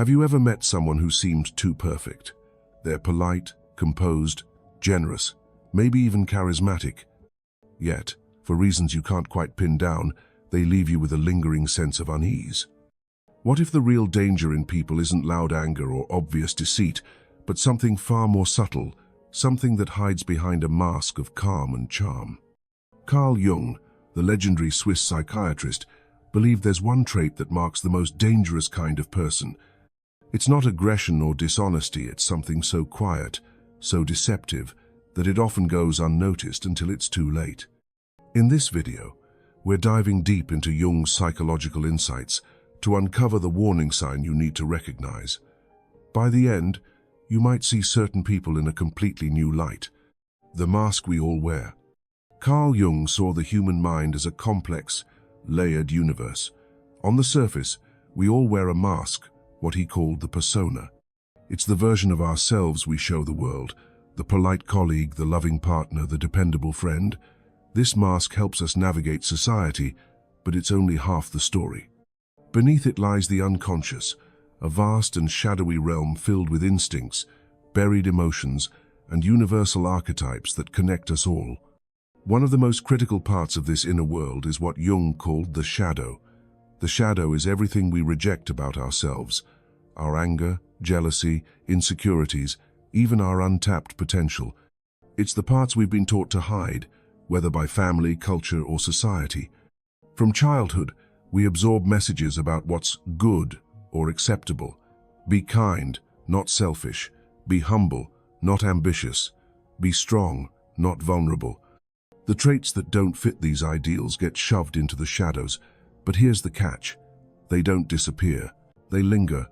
Have you ever met someone who seemed too perfect? They're polite, composed, generous, maybe even charismatic. Yet, for reasons you can't quite pin down, they leave you with a lingering sense of unease. What if the real danger in people isn't loud anger or obvious deceit, but something far more subtle, something that hides behind a mask of calm and charm? Carl Jung, the legendary Swiss psychiatrist, believed there's one trait that marks the most dangerous kind of person. It's not aggression or dishonesty, it's something so quiet, so deceptive, that it often goes unnoticed until it's too late. In this video, we're diving deep into Jung's psychological insights to uncover the warning sign you need to recognize. By the end, you might see certain people in a completely new light. The mask we all wear. Carl Jung saw the human mind as a complex, layered universe. On the surface, we all wear a mask, what he called the persona. It's the version of ourselves we show the world, the polite colleague, the loving partner, the dependable friend. This mask helps us navigate society, but it's only half the story. Beneath it lies the unconscious, a vast and shadowy realm filled with instincts, buried emotions, and universal archetypes that connect us all. One of the most critical parts of this inner world is what Jung called the shadow. The shadow is everything we reject about ourselves, our anger, jealousy, insecurities, even our untapped potential. It's the parts we've been taught to hide, whether by family, culture, or society. From childhood, we absorb messages about what's good or acceptable. Be kind, not selfish. Be humble, not ambitious. Be strong, not vulnerable. The traits that don't fit these ideals get shoved into the shadows, but here's the catch. They don't disappear. They linger,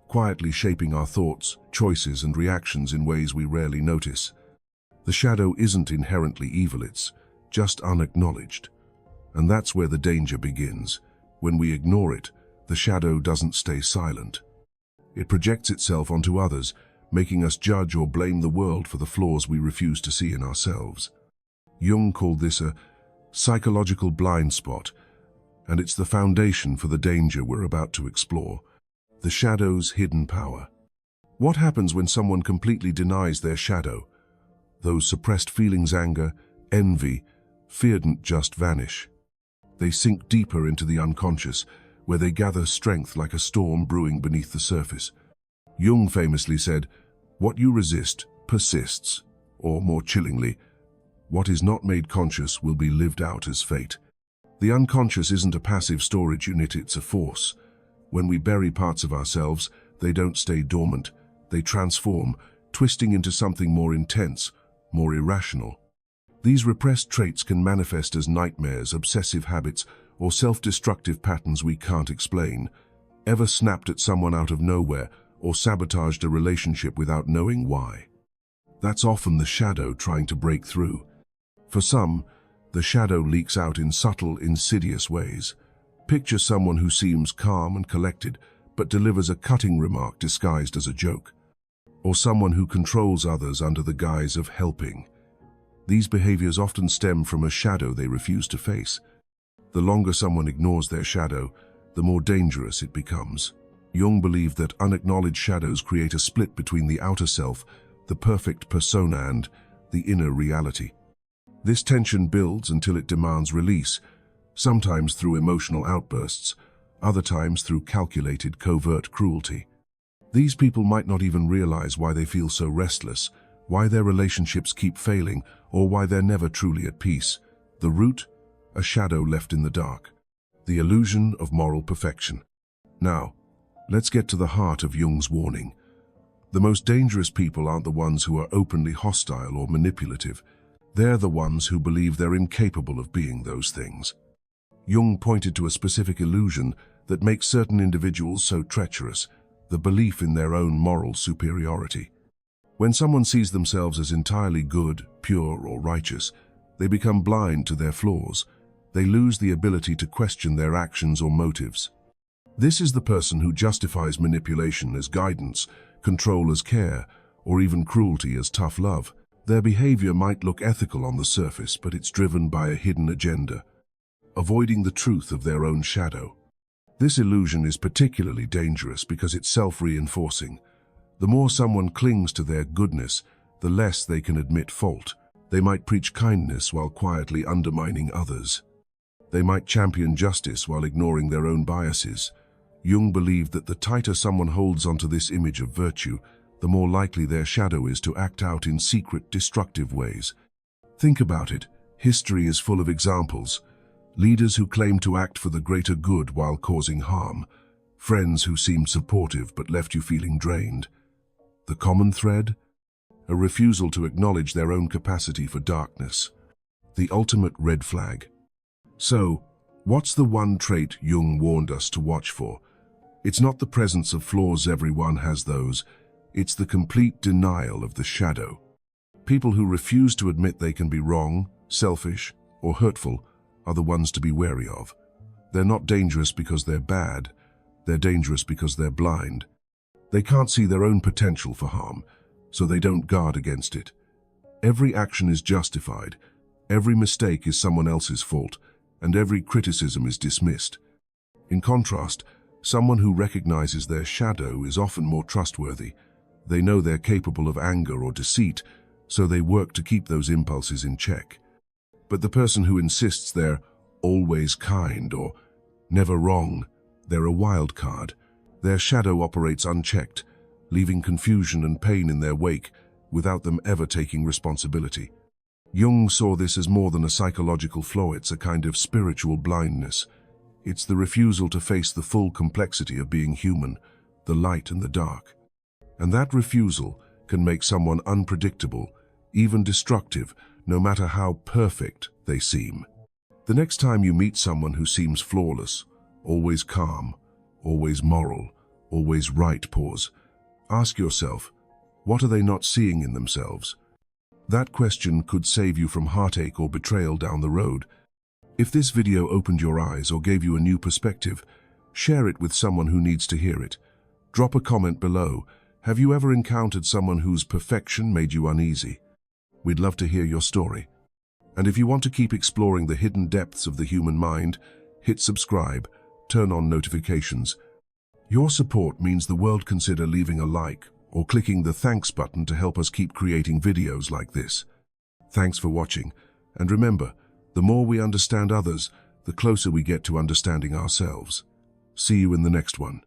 quietly shaping our thoughts, choices, and reactions in ways we rarely notice. The shadow isn't inherently evil, it's just unacknowledged. And that's where the danger begins. When we ignore it, the shadow doesn't stay silent. It projects itself onto others, making us judge or blame the world for the flaws we refuse to see in ourselves. Jung called this a psychological blind spot, and it's the foundation for the danger we're about to explore. The shadow's hidden power. What happens when someone completely denies their shadow? Those suppressed feelings, anger, envy, fear don't just vanish. They sink deeper into the unconscious, where they gather strength like a storm brewing beneath the surface. Jung famously said, "What you resist persists," or more chillingly, "What is not made conscious will be lived out as fate." The unconscious isn't a passive storage unit, it's a force. When we bury parts of ourselves, they don't stay dormant. They transform, twisting into something more intense, more irrational. These repressed traits can manifest as nightmares, obsessive habits, or self-destructive patterns we can't explain. Ever snapped at someone out of nowhere or sabotaged a relationship without knowing why? That's often the shadow trying to break through. For some, the shadow leaks out in subtle, insidious ways. Picture someone who seems calm and collected, but delivers a cutting remark disguised as a joke. Or someone who controls others under the guise of helping. These behaviors often stem from a shadow they refuse to face. The longer someone ignores their shadow, the more dangerous it becomes. Jung believed that unacknowledged shadows create a split between the outer self, the perfect persona, and the inner reality. This tension builds until it demands release, sometimes through emotional outbursts, other times through calculated, covert cruelty. These people might not even realize why they feel so restless, why their relationships keep failing, or why they're never truly at peace. The root? A shadow left in the dark. The illusion of moral perfection. Now, let's get to the heart of Jung's warning. The most dangerous people aren't the ones who are openly hostile or manipulative. They're the ones who believe they're incapable of being those things. Jung pointed to a specific illusion that makes certain individuals so treacherous, the belief in their own moral superiority. When someone sees themselves as entirely good, pure, or righteous, they become blind to their flaws. They lose the ability to question their actions or motives. This is the person who justifies manipulation as guidance, control as care, or even cruelty as tough love. Their behavior might look ethical on the surface, but it's driven by a hidden agenda, avoiding the truth of their own shadow. This illusion is particularly dangerous because it's self-reinforcing. The more someone clings to their goodness, the less they can admit fault. They might preach kindness while quietly undermining others. They might champion justice while ignoring their own biases. Jung believed that the tighter someone holds onto this image of virtue, the more likely their shadow is to act out in secret, destructive ways. Think about it. History is full of examples. Leaders who claimed to act for the greater good while causing harm. Friends who seemed supportive but left you feeling drained. The common thread? A refusal to acknowledge their own capacity for darkness. The ultimate red flag. So, what's the one trait Jung warned us to watch for? It's not the presence of flaws, everyone has those. It's the complete denial of the shadow. People who refuse to admit they can be wrong, selfish, or hurtful are the ones to be wary of. They're not dangerous because they're bad. They're dangerous because they're blind. They can't see their own potential for harm, so they don't guard against it. Every action is justified. Every mistake is someone else's fault, and every criticism is dismissed. In contrast, someone who recognizes their shadow is often more trustworthy. They know they're capable of anger or deceit, so they work to keep those impulses in check. But the person who insists they're always kind or never wrong, they're a wild card. Their shadow operates unchecked, leaving confusion and pain in their wake without them ever taking responsibility. Jung saw this as more than a psychological flaw. It's a kind of spiritual blindness. It's the refusal to face the full complexity of being human, the light and the dark. And that refusal can make someone unpredictable, even destructive, no matter how perfect they seem. The next time you meet someone who seems flawless, always calm, always moral, always right, pause. Ask yourself, what are they not seeing in themselves? That question could save you from heartache or betrayal down the road. If this video opened your eyes or gave you a new perspective, share it with someone who needs to hear it. Drop a comment below. Have you ever encountered someone whose perfection made you uneasy? We'd love to hear your story. And if you want to keep exploring the hidden depths of the human mind, hit subscribe, turn on notifications. Your support means the world. Consider leaving a like or clicking the thanks button to help us keep creating videos like this. Thanks for watching, and remember, the more we understand others, the closer we get to understanding ourselves. See you in the next one.